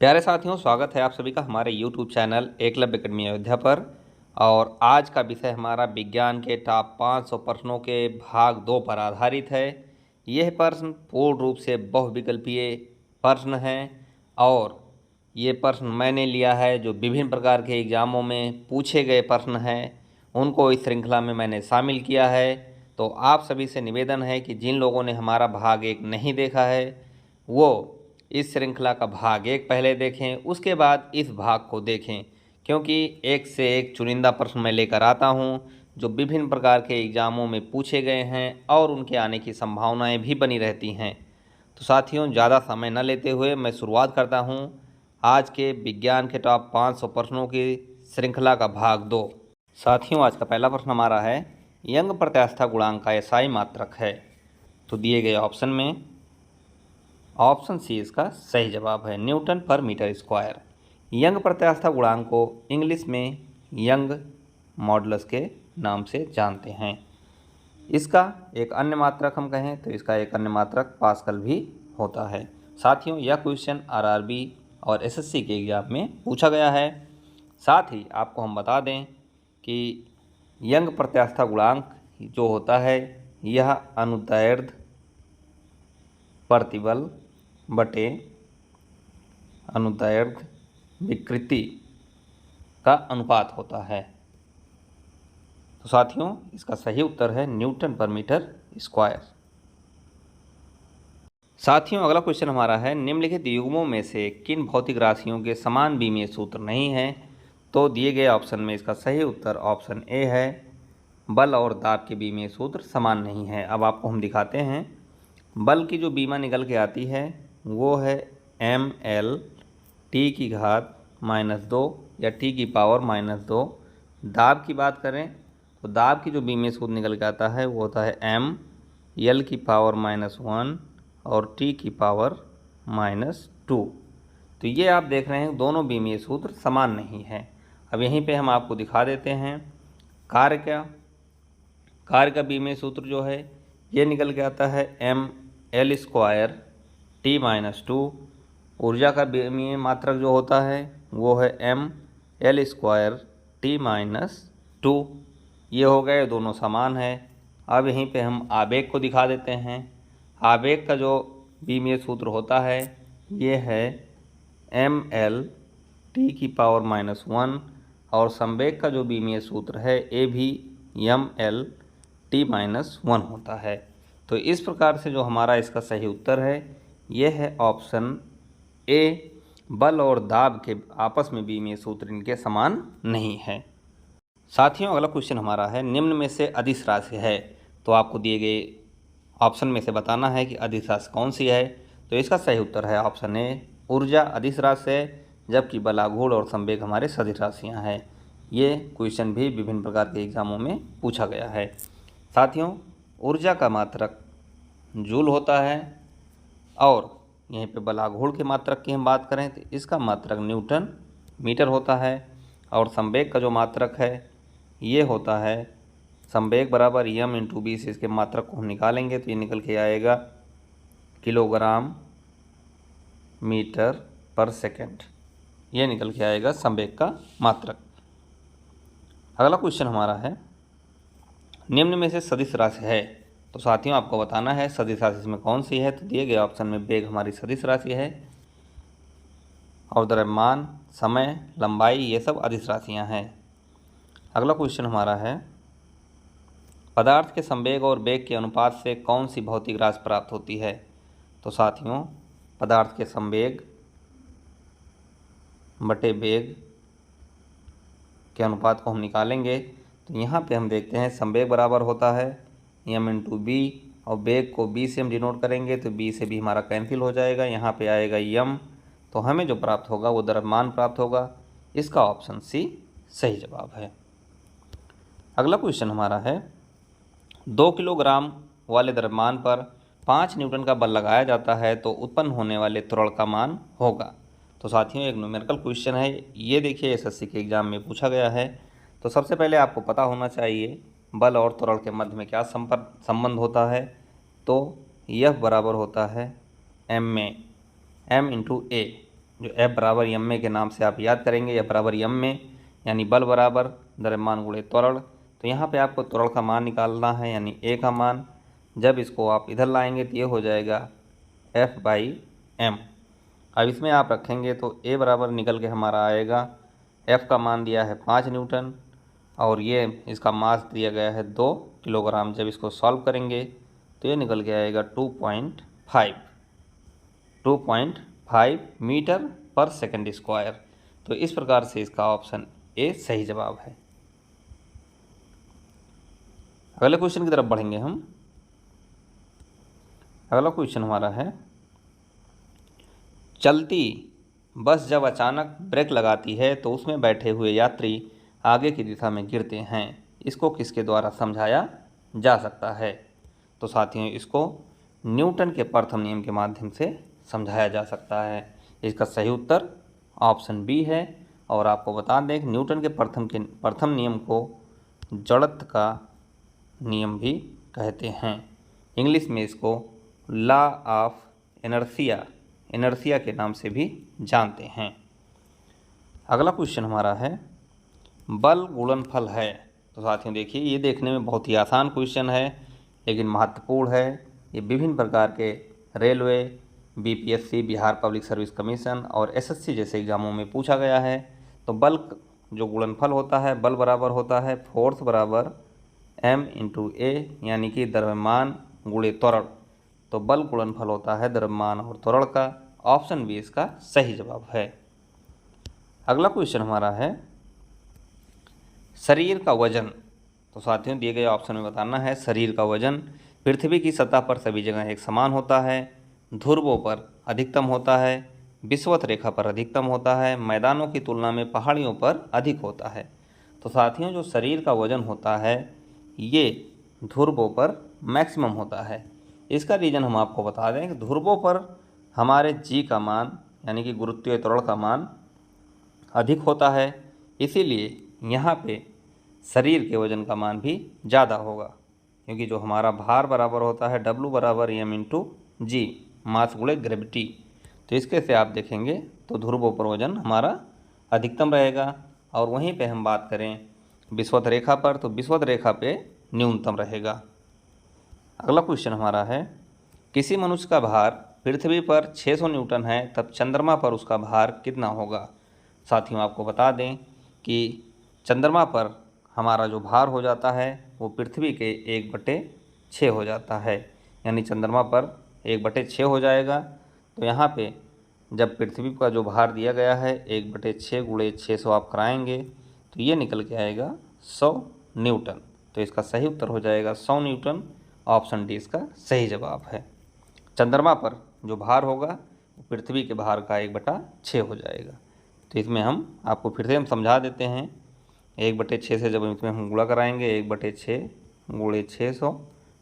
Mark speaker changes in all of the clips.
Speaker 1: प्यारे साथियों, स्वागत है आप सभी का हमारे YouTube channel Eklavya academy Ayodhya पर। और आज का विषय हमारा विज्ञान के टॉप 500 प्रश्नों के भाग 2 पर आधारित है। यह प्रश्न पूर्ण रूप से बहुविकल्पीय प्रश्न हैं और ये प्रश्न मैंने लिया है जो विभिन्न प्रकार के एग्ज़ामों में पूछे गए प्रश्न हैं, उनको इस श्रृंखला में मैंने शामिल किया है। तो आप सभी से निवेदन है कि जिन लोगों ने हमारा भाग 1 नहीं देखा है वो इस श्रृंखला का भाग 1 पहले देखें, उसके बाद इस भाग को देखें, क्योंकि एक से एक चुनिंदा प्रश्न मैं लेकर आता हूं जो विभिन्न प्रकार के एग्ज़ामों में पूछे गए हैं और उनके आने की संभावनाएं भी बनी रहती हैं। तो साथियों, ज़्यादा समय न लेते हुए मैं शुरुआत करता हूं आज के विज्ञान के टॉप 500 प्रश्नों की श्रृंखला का भाग 2। साथियों, आज का पहला प्रश्न हमारा है, यंग प्रत्यास्था गुणांक का एसआई मात्रक है। तो दिए गए ऑप्शन में ऑप्शन सी इसका सही जवाब है, न्यूटन पर मीटर स्क्वायर। यंग प्रत्यास्था गुणांक को इंग्लिश में यंग मॉडुलस के नाम से जानते हैं। इसका एक अन्य मात्रक हम कहें तो इसका एक अन्य मात्रक पास्कल भी होता है। साथियों, यह क्वेश्चन आरआरबी और एसएससी के एग्जाम में पूछा गया है। साथ ही आपको हम बता दें कि यंग प्रत्यास्था गुणांक जो होता है यह अनुदैर्ध्य प्रतिबल बटे अनुदैर्ध्य विकृति का अनुपात होता है। तो साथियों, इसका सही उत्तर है न्यूटन पर मीटर स्क्वायर। साथियों, अगला क्वेश्चन हमारा है, निम्नलिखित युग्मों में से किन भौतिक राशियों के समान बीमीय सूत्र नहीं है। तो दिए गए ऑप्शन में इसका सही उत्तर ऑप्शन ए है, बल और दाब के बीमीय सूत्र समान नहीं है। अब आपको हम दिखाते हैं। बल की जो बीमा निकल के आती है वो है ml टी की घात -2 या टी की पावर -2। दाब की बात करें तो दाब की जो बीमीय सूत्र निकल के आता है वो होता है m l की पावर -1 और t की पावर -2। तो ये आप देख रहे हैं दोनों बीमीय सूत्र समान नहीं है। अब यहीं पे हम आपको दिखा देते हैं कार्य का बीमीय सूत्र जो है ये निकल के आता है ml स्क्वायर t-2। ऊर्जा का बीमीय मात्रक जो होता है वो है ml स्क्वायर t-2। ये हो गए, दोनों समान है। अब यहीं पे हम आवेग को दिखा देते हैं। आवेग का जो बीमीय सूत्र होता है ये है ml t की पावर -1 और संवेग का जो बीमीय सूत्र है ये भी ml t-1 होता है। तो इस प्रकार से जो हमारा इसका सही उत्तर है यह है ऑप्शन ए, बल और दाब के आपस में बीमीय सूत्र इनके समान नहीं है। साथियों, अगला क्वेश्चन हमारा है, निम्न में से अदिश राशि है। तो आपको दिए गए ऑप्शन में से बताना है कि अदिश राशि कौन सी है। तो इसका सही उत्तर है ऑप्शन ए, ऊर्जा अदिश राशि है, जबकि बल आघूर्ण और संवेग हमारे सदिश राशियाँ हैं। ये क्वेश्चन भी विभिन्न प्रकार के एग्जामों में पूछा गया है। साथियों, ऊर्जा का मात्रक जूल होता है और यहीं पे बल आघूर्ण के मात्रक की हम बात करें तो इसका मात्रक न्यूटन मीटर होता है। और संवेग का जो मात्रक है ये होता है संवेग बराबर m × b से इसके मात्रक को हम निकालेंगे तो ये निकल के आएगा किलोग्राम मीटर पर सेकेंड। ये निकल के आएगा संवेग का मात्रक। अगला क्वेश्चन हमारा है, निम्न में से सदिश राशि है। तो साथियों, आपको बताना है सदिश राशि इसमें कौन सी है। तो दिए गए ऑप्शन में वेग हमारी सदिश राशि है और द्रव्यमान, समय, लंबाई ये सब अदिश राशियाँ हैं। अगला क्वेश्चन हमारा है, पदार्थ के संवेग और वेग के अनुपात से कौन सी भौतिक राशि प्राप्त होती है। तो साथियों, पदार्थ के संवेग बटे वेग के अनुपात को हम निकालेंगे तो यहाँ पे हम देखते हैं संवेग बराबर होता है m × b और वेग को b से हम डिनोट करेंगे तो b से b हमारा कैंसिल हो जाएगा, यहाँ पे आएगा m। तो हमें जो प्राप्त होगा वो द्रव्यमान प्राप्त होगा। इसका ऑप्शन सी सही जवाब है। अगला क्वेश्चन हमारा है, 2 किलोग्राम वाले द्रव्यमान पर 5 न्यूटन का बल लगाया जाता है तो उत्पन्न होने वाले त्वरण का मान होगा। तो साथियों, एक न्यूमेरिकल क्वेश्चन है, ये देखिए एसएससी के एग्जाम में पूछा गया है। तो सबसे पहले आपको पता होना चाहिए बल और त्वरण के मध्य में क्या संबंध होता है। तो यह बराबर होता है m में m × a, जो F बराबर एम ए के नाम से आप याद करेंगे, F बराबर एम में यानी बल बराबर द्रव्यमान गुणे त्वरण। तो यहाँ पे आपको त्वरण का मान निकालना है यानी ए का मान। जब इसको आप इधर लाएंगे तो ये हो जाएगा F/m। अब इसमें आप रखेंगे तो ए बराबर निकल के हमारा आएगा, F का मान दिया है 5 न्यूटन और ये इसका मास दिया गया है 2 किलोग्राम। जब इसको सॉल्व करेंगे तो ये निकल के आएगा 2.5 मीटर पर सेकंड स्क्वायर। तो इस प्रकार से इसका ऑप्शन ए सही जवाब है। अगले क्वेश्चन की तरफ बढ़ेंगे हम। अगला क्वेश्चन हमारा है, चलती बस जब अचानक ब्रेक लगाती है तो उसमें बैठे हुए यात्री आगे की दिशा में गिरते हैं, इसको किसके द्वारा समझाया जा सकता है? तो साथियों इसको न्यूटन के प्रथम नियम के माध्यम से समझाया जा सकता है। इसका सही उत्तर ऑप्शन बी है। और आपको बता दें कि न्यूटन के प्रथम नियम को जड़त्व का नियम भी कहते हैं। इंग्लिश में इसको लॉ ऑफ इनर्शिया के नाम से भी जानते हैं। अगला क्वेश्चन हमारा है, बल गुणनफल है। तो साथियों देखिए, ये देखने में बहुत ही आसान क्वेश्चन है लेकिन महत्वपूर्ण है। ये विभिन्न प्रकार के railway, BPSC, Bihar public service commission और एसएससी जैसे एग्जामों में पूछा गया है। तो बल जो गुणनफल होता है, बल बराबर होता है फोर्स बराबर m × a यानी कि द्रव्यमान गुणे त्वरण। तो बल गुणनफल होता है द्रव्यमान और त्वरण का। ऑप्शन बी इसका सही जवाब है। अगला क्वेश्चन हमारा है, शरीर का वजन। तो साथियों दिए गए ऑप्शन में बताना है, शरीर का वजन पृथ्वी की सतह पर सभी जगह एक समान होता है, ध्रुवों पर अधिकतम होता है, विषुवत रेखा पर अधिकतम होता है, मैदानों की तुलना में पहाड़ियों पर अधिक होता है। तो साथियों जो शरीर का वजन होता है ये ध्रुवों पर मैक्सिमम होता है। इसका रीज़न हम आपको बता दें कि ध्रुवों पर हमारे जी का मान यानी कि गुरुत्वीय त्वरण का मान अधिक होता है, इसीलिए यहाँ पे शरीर के वजन का मान भी ज़्यादा होगा, क्योंकि जो हमारा भार बराबर होता है W बराबर m × g, मास गुणे ग्रेविटी। तो इसके से आप देखेंगे तो ध्रुवों पर वजन हमारा अधिकतम रहेगा। और वहीं पे हम बात करें विषुवत रेखा पर, तो विषुवत रेखा पे न्यूनतम रहेगा। अगला क्वेश्चन हमारा है, किसी मनुष्य का भार पृथ्वी पर 600 न्यूटन है तब चंद्रमा पर उसका भार कितना होगा? साथियों आपको बता दें कि चंद्रमा पर हमारा जो भार हो जाता है वो पृथ्वी के 1/6 हो जाता है, यानी चंद्रमा पर 1/6 हो जाएगा। तो यहाँ पे जब पृथ्वी का जो भार दिया गया है 1/6 × 600 आप कराएंगे तो ये निकल के आएगा 100 न्यूटन। तो इसका सही उत्तर हो जाएगा 100 न्यूटन। ऑप्शन डी इसका सही जवाब है। चंद्रमा पर जो भार होगा वो पृथ्वी के भार का 1/6 हो जाएगा। तो इसमें हम आपको फिर से हम समझा देते हैं, 1/6 से जब इसमें हम गुणा कराएंगे 1/6 × 600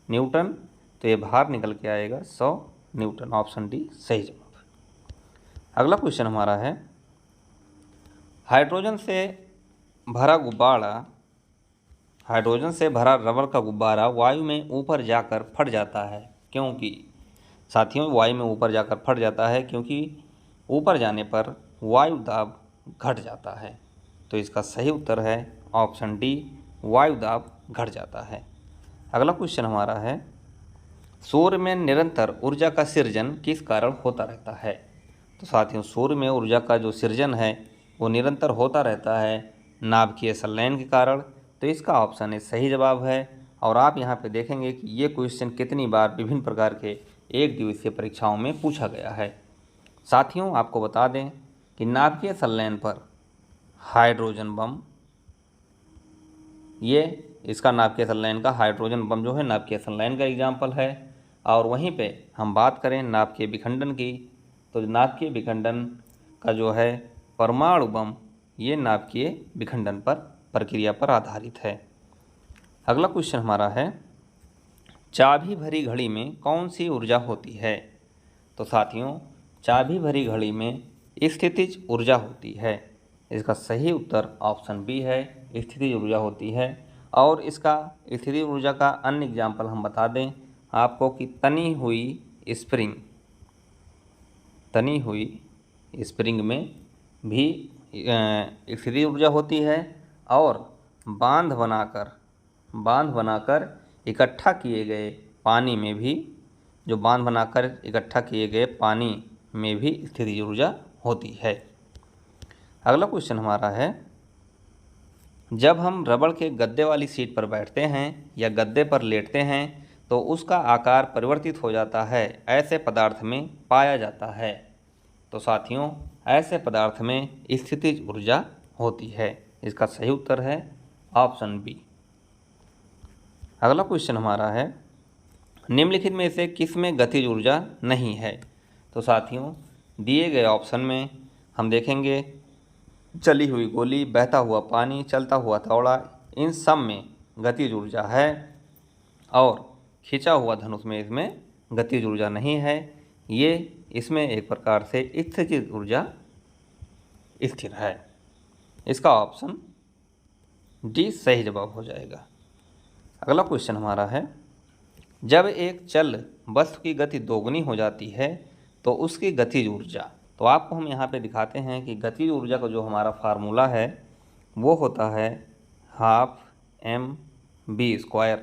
Speaker 1: न्यूटन, तो ये भार निकल के आएगा 100 न्यूटन। ऑप्शन डी सही जवाब है। अगला क्वेश्चन हमारा है, हाइड्रोजन से भरा रबर का गुब्बारा वायु में ऊपर जाकर फट जाता है क्योंकि? साथियों वायु में ऊपर जाकर फट जाता है क्योंकि ऊपर जाने पर वायु दाब घट जाता है। तो इसका सही उत्तर है ऑप्शन डी, वायु दाब घट जाता है। अगला क्वेश्चन हमारा है, सूर्य में निरंतर ऊर्जा का सृजन किस कारण होता रहता है? तो साथियों सूर्य में ऊर्जा का जो सृजन है वो निरंतर होता रहता है नाभिकीय संलयन के कारण। तो इसका ऑप्शन ए सही जवाब है। और आप यहाँ पे देखेंगे कि ये क्वेश्चन कितनी बार विभिन्न प्रकार के एक दिवसीय परीक्षाओं में पूछा गया है। साथियों आपको बता दें कि नाभिकीय संलयन पर हाइड्रोजन बम, ये इसका नाभिकीय संलयन का हाइड्रोजन बम जो है नाभिकीय संलयन का एग्जाम्पल है। और वहीं पे हम बात करें नाभिकीय विखंडन की, तो नाभिकीय विखंडन का जो है परमाणु बम, ये नाभिकीय विखंडन पर प्रक्रिया पर आधारित है। अगला क्वेश्चन हमारा है, चाबी भरी घड़ी में कौन सी ऊर्जा होती है? तो साथियों चाबी भरी घड़ी में स्थितिज ऊर्जा होती है। इसका सही उत्तर ऑप्शन बी है, स्थितिज ऊर्जा होती है। और इसका स्थितिज ऊर्जा का अन्य एग्जाम्पल हम बता दें आपको कि तनी हुई स्प्रिंग में भी स्थितिज ऊर्जा होती है और बांध बनाकर इकट्ठा किए गए पानी में भी, जो बांध बनाकर इकट्ठा किए गए पानी में भी स्थितिज ऊर्जा होती है। अगला क्वेश्चन हमारा है, जब हम रबड़ के गद्दे वाली सीट पर बैठते हैं या गद्दे पर लेटते हैं तो उसका आकार परिवर्तित हो जाता है, ऐसे पदार्थ में पाया जाता है। तो साथियों, ऐसे पदार्थ में स्थितिज ऊर्जा होती है। इसका सही उत्तर है ऑप्शन बी। अगला क्वेश्चन हमारा है, निम्नलिखित में से किस में गतिज ऊर्जा नहीं है। तो साथियों, दिए गए ऑप्शन में हम देखेंगे चली हुई गोली, बहता हुआ पानी, चलता हुआ हथौड़ा, इन सब में गतिज ऊर्जा है और खिंचा हुआ धनुष में इसमें गतिज ऊर्जा नहीं है। ये इसमें एक प्रकार से स्थितिज ऊर्जा स्थिर है। इसका ऑप्शन डी सही जवाब हो जाएगा। अगला क्वेश्चन हमारा है, जब एक चल वस्तु की गति दोगुनी हो जाती है तो उसकी गतिज ऊर्जा, तो आपको हम यहाँ पे दिखाते हैं कि गतिज ऊर्जा का जो हमारा फार्मूला है वो होता है हाफ mv²।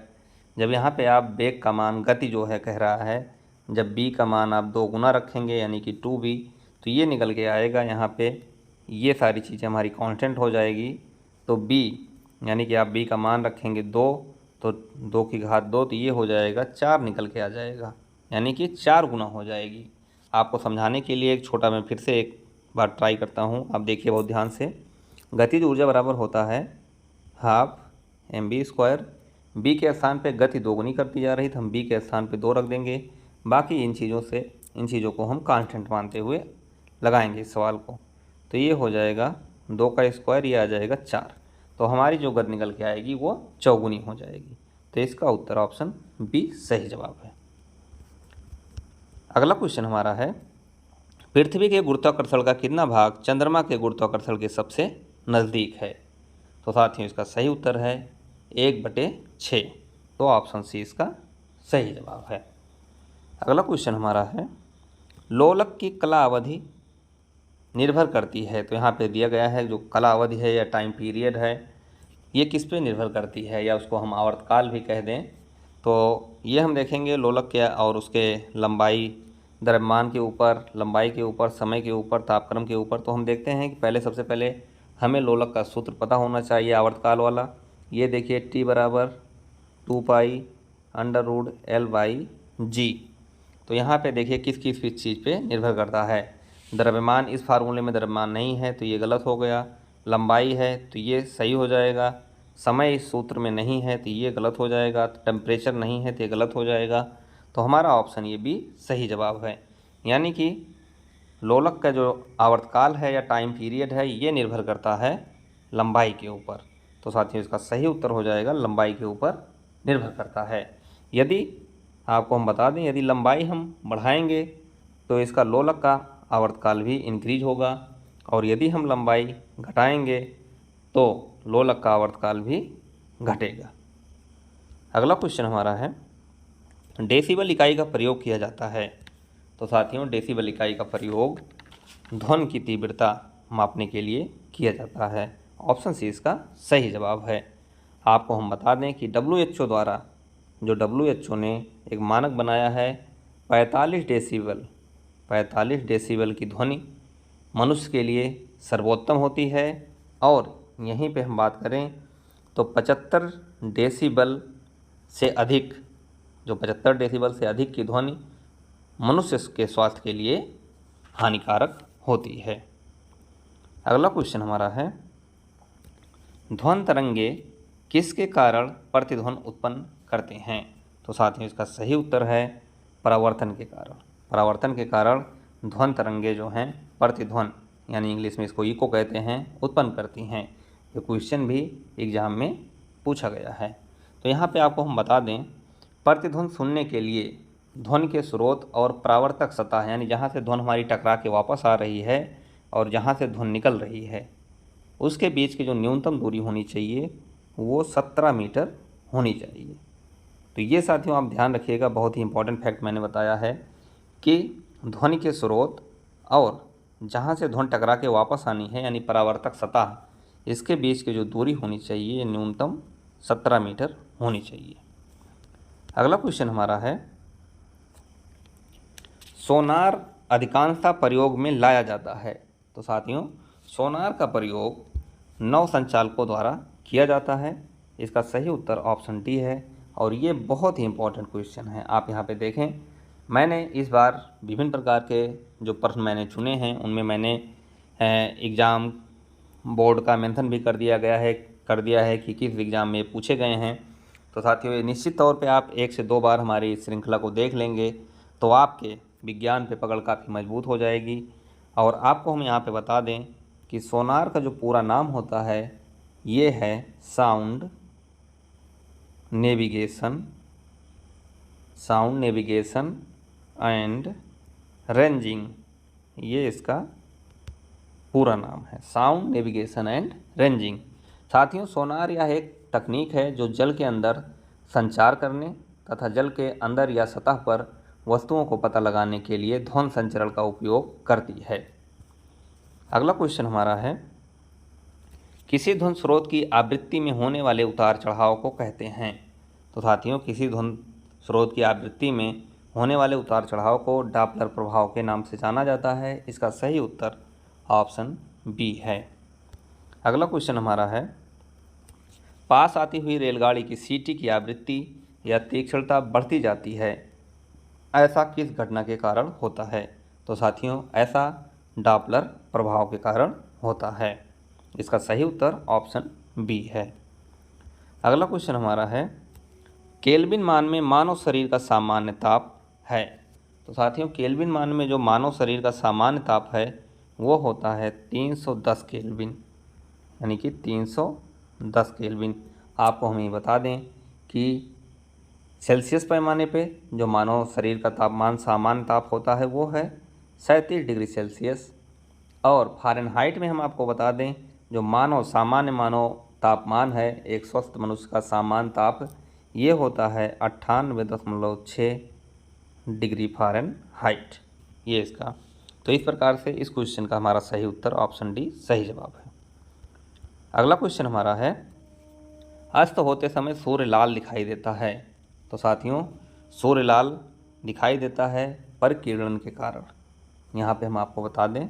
Speaker 1: जब यहाँ पे आप वेग का मान, गति जो है कह रहा है, जब b का मान आप 2 गुना रखेंगे यानी कि 2b, तो ये निकल के आएगा यहाँ पे, ये सारी चीज़ें हमारी कांस्टेंट हो जाएगी। तो b यानी कि आप b का मान रखेंगे 2, तो 2 की घात 2, तो ये हो जाएगा 4 निकल के आ जाएगा, यानी कि 4 गुना हो जाएगी। आपको समझाने के लिए एक छोटा मैं फिर से एक बार ट्राई करता हूँ, आप देखिए बहुत ध्यान से। गतिज ऊर्जा बराबर होता है हाफ mv²। b के स्थान पे गति दोगुनी करती जा रही, तो हम b के स्थान पे 2 रख देंगे। बाकी इन चीज़ों को हम कांस्टेंट मानते हुए लगाएंगे इस सवाल को। तो ये हो जाएगा 2 का स्क्वायर, ये आ जाएगा 4। तो हमारी जो गति निकल के आएगी वो चौगुनी हो जाएगी। तो इसका उत्तर ऑप्शन बी सही जवाब है। अगला क्वेश्चन हमारा है, पृथ्वी के गुरुत्वाकर्षण का कितना भाग चंद्रमा के गुरुत्वाकर्षण के सबसे नज़दीक है। तो साथियों, इसका सही उत्तर है 1/6। तो ऑप्शन सी इसका सही जवाब है। अगला क्वेश्चन हमारा है, लोलक की कला अवधि निर्भर करती है। तो यहाँ पे दिया गया है जो कला अवधि है या टाइम पीरियड है, ये किस पे निर्भर करती है, या उसको हम आवर्तकाल भी कह दें। तो ये हम देखेंगे लोलक के और उसके लंबाई, द्रव्यमान के ऊपर, लंबाई के ऊपर, समय के ऊपर, तापक्रम के ऊपर। तो हम देखते हैं कि सबसे पहले हमें लोलक का सूत्र पता होना चाहिए आवर्तकाल वाला। ये देखिए T = 2π√L/g। तो यहाँ पे देखिए किस किस चीज़ पे निर्भर करता है। द्रव्यमान, इस फार्मूले में द्रव्यमान नहीं है तो ये गलत हो गया। लंबाई है तो ये सही हो जाएगा। समय इस सूत्र में नहीं है तो ये गलत हो जाएगा। टेम्परेचर नहीं है तो ये गलत हो जाएगा। तो हमारा ऑप्शन ये भी सही जवाब है, यानी कि लोलक का जो आवर्तकाल है या टाइम पीरियड है ये निर्भर करता है लंबाई के ऊपर। तो साथियों, इसका सही उत्तर हो जाएगा लंबाई के ऊपर निर्भर करता है। यदि आपको हम बता दें, यदि लंबाई हम बढ़ाएंगे तो इसका लोलक का आवर्तकाल भी इंक्रीज होगा, और यदि हम लंबाई घटाएंगे तो लोलक का आवर्तकाल भी घटेगा। अगला क्वेश्चन हमारा है, डेसिबल इकाई का प्रयोग किया जाता है। तो साथियों, डेसिबल इकाई का प्रयोग ध्वनि की तीव्रता मापने के लिए किया जाता है। ऑप्शन सी इसका सही जवाब है। आपको हम बता दें कि WHO द्वारा, जो WHO ने एक मानक बनाया है 45 डेसिबल की ध्वनि मनुष्य के लिए सर्वोत्तम होती है। और यहीं पे हम बात करें तो 75 डेसिबल से अधिक, जो 75 डेसिबल से अधिक की ध्वनि मनुष्य के स्वास्थ्य के लिए हानिकारक होती है। अगला क्वेश्चन हमारा है, ध्वनि तरंगे किसके कारण प्रतिध्वनि उत्पन्न करते हैं। तो साथियों, इसका सही उत्तर है परावर्तन के कारण। परावर्तन के कारण ध्वनि तरंगे जो हैं प्रतिध्वनि, यानी इंग्लिश में इसको इको कहते हैं, उत्पन्न करती हैं। ये क्वेश्चन भी एग्जाम में पूछा गया है। तो यहाँ पे आपको हम बता दें, प्रतिध्वनि सुनने के लिए ध्वनि के स्रोत और परावर्तक सतह, यानी जहाँ से ध्वनि हमारी टकरा के वापस आ रही है और जहाँ से ध्वनि निकल रही है, उसके बीच की जो न्यूनतम दूरी होनी चाहिए वो 17 मीटर होनी चाहिए। तो ये साथियों आप ध्यान रखिएगा, बहुत ही इंपॉर्टेंट फैक्ट मैंने बताया है कि ध्वनि के स्रोत और जहाँ से ध्वनि टकरा के वापस आनी है यानी परावर्तक सतह, इसके बीच की जो दूरी होनी चाहिए न्यूनतम 17 मीटर होनी चाहिए। अगला क्वेश्चन हमारा है, सोनार अधिकांशतः प्रयोग में लाया जाता है। तो साथियों, सोनार का प्रयोग नौ संचालकों द्वारा किया जाता है। इसका सही उत्तर ऑप्शन डी है और ये बहुत ही इंपॉर्टेंट क्वेश्चन है। आप यहाँ पे देखें, मैंने इस बार विभिन्न प्रकार के जो प्रश्न मैंने चुने हैं उनमें मैंने एग्ज़ाम बोर्ड का मेंशन भी कर दिया है कि किस एग्ज़ाम में पूछे गए हैं। तो साथियों, ये निश्चित तौर पे आप 1 से 2 बार हमारी इस श्रृंखला को देख लेंगे तो आपके विज्ञान पे पकड़ काफ़ी मजबूत हो जाएगी। और आपको हम यहाँ पे बता दें कि सोनार का जो पूरा नाम होता है ये है साउंड नेविगेशन एंड रेंजिंग। ये इसका पूरा नाम है, साउंड नेविगेशन एंड रेंजिंग। साथियों, सोनार यह एक तकनीक है जो जल के अंदर संचार करने तथा जल के अंदर या सतह पर वस्तुओं को पता लगाने के लिए ध्वनि संचरण का उपयोग करती है। अगला क्वेश्चन हमारा है, किसी ध्वनि स्रोत की आवृत्ति में होने वाले उतार चढ़ाव को कहते हैं। तो साथियों, किसी ध्वनि स्रोत की आवृत्ति में होने वाले उतार चढ़ाव को डॉपलर प्रभाव के नाम से जाना जाता है। इसका सही उत्तर ऑप्शन बी है। अगला क्वेश्चन हमारा है, पास आती हुई रेलगाड़ी की सीटी की आवृत्ति या तीक्ष्णता बढ़ती जाती है, ऐसा किस घटना के कारण होता है। तो साथियों, ऐसा डॉपलर प्रभाव के कारण होता है। इसका सही उत्तर ऑप्शन बी है। अगला क्वेश्चन हमारा है, केल्विन मान में मानव शरीर का सामान्य ताप है। तो साथियों, केल्विन मान में जो मानव शरीर का सामान्य ताप है वो होता है 310 केल्विन, यानी कि 310 केल्विन। आपको हम ये बता दें कि सेल्सियस पैमाने पे जो मानव शरीर का तापमान सामान्य ताप होता है वो है 37 डिग्री सेल्सियस, और फ़ारेनहाइट में हम आपको बता दें जो सामान्य मानव तापमान है, एक स्वस्थ मनुष्य का सामान्य ताप ये होता है 98.6 डिग्री फ़ारेनहाइट, ये इसका। तो इस प्रकार से इस क्वेश्चन का हमारा सही उत्तर ऑप्शन डी सही जवाब है। अगला क्वेश्चन हमारा है, अस्त होते समय सूर्य लाल दिखाई देता है। तो साथियों, सूर्य लाल दिखाई देता है परकिरण के कारण। यहाँ पे हम आपको बता दें,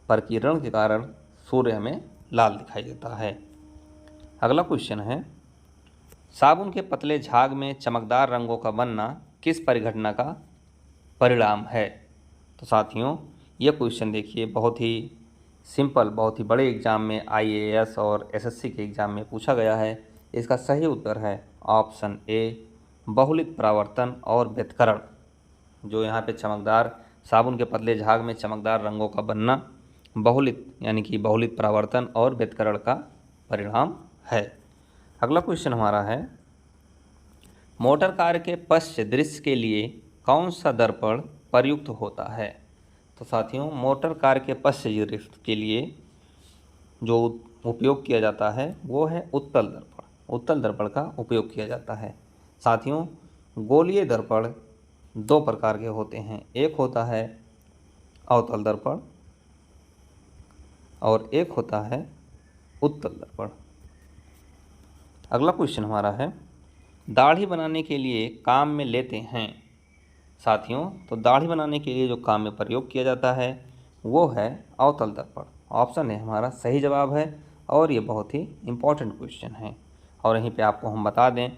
Speaker 1: परकिरण के कारण सूर्य हमें लाल दिखाई देता है। अगला क्वेश्चन है, साबुन के पतले झाग में चमकदार रंगों का बनना किस परिघटना का परिणाम है। तो साथियों, यह क्वेश्चन देखिए बहुत ही सिंपल, बहुत ही बड़े एग्ज़ाम में IAS और SSC के एग्ज़ाम में पूछा गया है। इसका सही उत्तर है ऑप्शन ए, बहुलित परावर्तन और व्यतिकरण। जो यहाँ पे चमकदार साबुन के पतले झाग में चमकदार रंगों का बनना बहुलित यानी कि बहुलित परावर्तन और व्यतिकरण का परिणाम है। अगला क्वेश्चन हमारा है, मोटर कार के पश्च दृश्य के लिए कौन सा दर्पण प्रयुक्त होता है। तो साथियों, मोटर कार के पश्च दृश्य के लिए जो उपयोग किया जाता है वो है उत्तल दर्पण। उत्तल दर्पण का उपयोग किया जाता है। साथियों, गोलीय दर्पण 2 प्रकार के होते हैं, एक होता है अवतल दर्पण और एक होता है उत्तल दर्पण। अगला क्वेश्चन हमारा है, दाढ़ी बनाने के लिए काम में लेते हैं। साथियों, तो दाढ़ी बनाने के लिए जो काम में प्रयोग किया जाता है वो है अवतल दर्पण। ऑप्शन है हमारा सही जवाब है और ये बहुत ही इम्पॉर्टेंट क्वेश्चन है। और यहीं पे आपको हम बता दें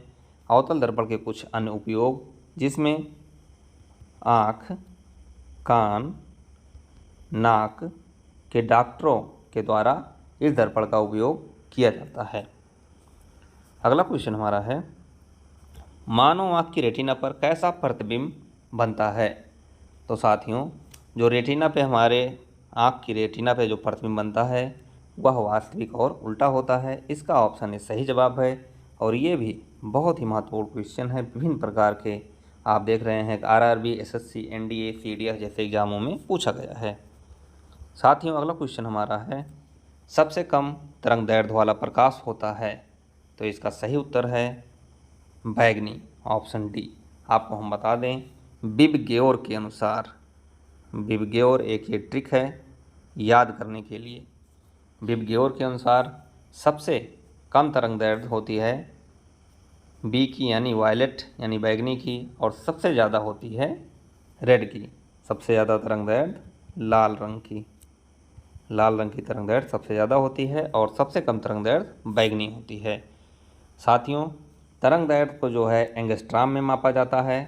Speaker 1: अवतल दर्पण के कुछ अन्य उपयोग, जिसमें आँख, कान, नाक के डॉक्टरों के द्वारा इस दर्पण का उपयोग किया जाता है। अगला क्वेश्चन हमारा है, मानव आँख की रेटिना पर कैसा प्रतिबिंब बनता है। तो साथियों, जो रेटिना पे हमारे आँख की रेटिना पे जो प्रतिबिंब बनता है वह वास्तविक और उल्टा होता है। इसका ऑप्शन सही जवाब है और ये भी बहुत ही महत्वपूर्ण क्वेश्चन है। विभिन्न प्रकार के आप देख रहे हैं RRB, SSC, NDA, CDS जैसे एग्जामों में पूछा गया है। साथियों, अगला क्वेश्चन हमारा है, सबसे कम तरंग दैर्ध्य वाला प्रकाश होता है। तो इसका सही उत्तर है बैगनी, ऑप्शन डी। आपको हम बता दें विबग्योर के अनुसार, विबग्योर एक ये ट्रिक है याद करने के लिए। विबग्योर के अनुसार सबसे कम तरंग दैर्ध्य होती है बी की यानी वायलेट यानी बैगनी की, और सबसे ज़्यादा होती है रेड की। सबसे ज़्यादा तरंग दैर्ध्य लाल रंग की, लाल रंग की तरंग दैर्ध्य सबसे ज़्यादा होती है और सबसे कम तरंग दैर्ध्य बैगनी होती है। साथियों, तरंग दैर्ध्य को जो है एंगस्ट्राम में मापा जाता है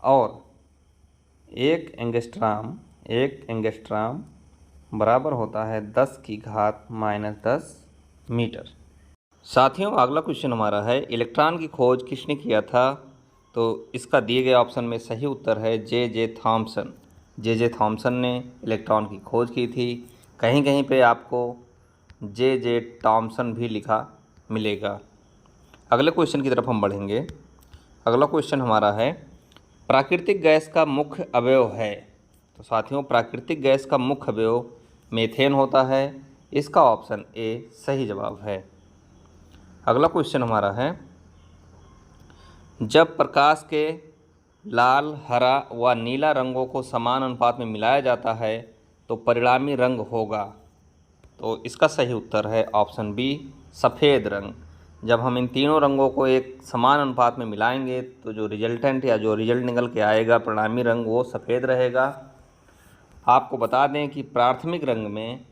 Speaker 1: और एक एंगस्ट्राम बराबर होता है 10⁻⁻10 मीटर। साथियों, अगला क्वेश्चन हमारा है इलेक्ट्रॉन की खोज किसने किया था? तो इसका दिए गए ऑप्शन में सही उत्तर है जे थॉम्सन। जे थॉम्सन ने इलेक्ट्रॉन की खोज की थी। कहीं कहीं पे आपको जे थॉम्सन भी लिखा मिलेगा। अगले क्वेश्चन की तरफ हम बढ़ेंगे। अगला क्वेश्चन हमारा है प्राकृतिक गैस का मुख्य अवयव है। तो साथियों, प्राकृतिक गैस का मुख्य अवयव मीथेन होता है। इसका ऑप्शन ए सही जवाब है। अगला क्वेश्चन हमारा है जब प्रकाश के लाल, हरा व नीला रंगों को समान अनुपात में मिलाया जाता है तो परिणामी रंग होगा। तो इसका सही उत्तर है ऑप्शन बी सफ़ेद रंग। जब हम इन तीनों रंगों को एक समान अनुपात में मिलाएंगे तो जो रिजल्टेंट या जो रिजल्ट निकल के आएगा परिणामी रंग वो सफ़ेद रहेगा। आपको बता दें कि प्राथमिक रंग में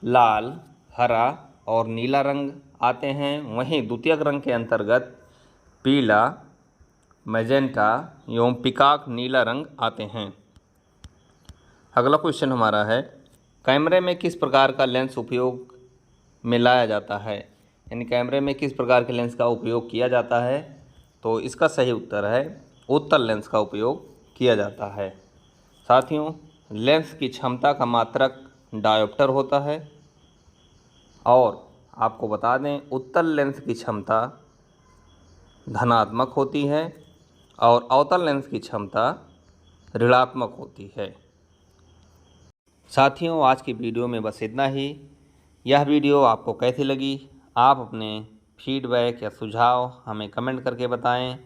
Speaker 1: लाल, हरा और नीला रंग आते हैं, वहीं द्वितीयक रंग के अंतर्गत पीला, मैजेंटा एवं पीकॉक नीला रंग आते हैं। अगला क्वेश्चन हमारा है कैमरे में किस प्रकार का लेंस उपयोग में लाया जाता है, यानी कैमरे में किस प्रकार के लेंस का उपयोग किया जाता है? तो इसका सही उत्तर है उत्तल लेंस का उपयोग किया जाता है। साथियों, लेंस की क्षमता का मात्रक डायोप्टर होता है और आपको बता दें उत्तल लेंस की क्षमता धनात्मक होती है और अवतल लेंस की क्षमता ऋणात्मक होती है। साथियों, आज की वीडियो में बस इतना ही। यह वीडियो आपको कैसी लगी आप अपने फीडबैक या सुझाव हमें कमेंट करके बताएं।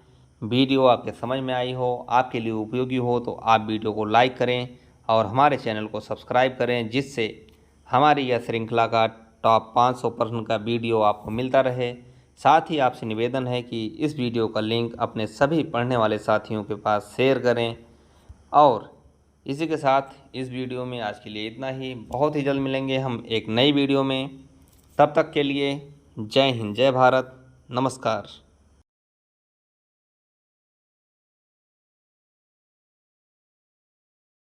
Speaker 1: वीडियो आपके समझ में आई हो, आपके लिए उपयोगी हो तो आप वीडियो को लाइक करें और हमारे चैनल को सब्सक्राइब करें, जिससे हमारी यह श्रृंखला का टॉप 500 प्रश्न का वीडियो आपको मिलता रहे। साथ ही आपसे निवेदन है कि इस वीडियो का लिंक अपने सभी पढ़ने वाले साथियों के पास शेयर करें। और इसी के साथ इस वीडियो में आज के लिए इतना ही। बहुत ही जल्द मिलेंगे हम एक नई वीडियो में। तब तक के लिए जय हिंद, जय भारत, नमस्कार।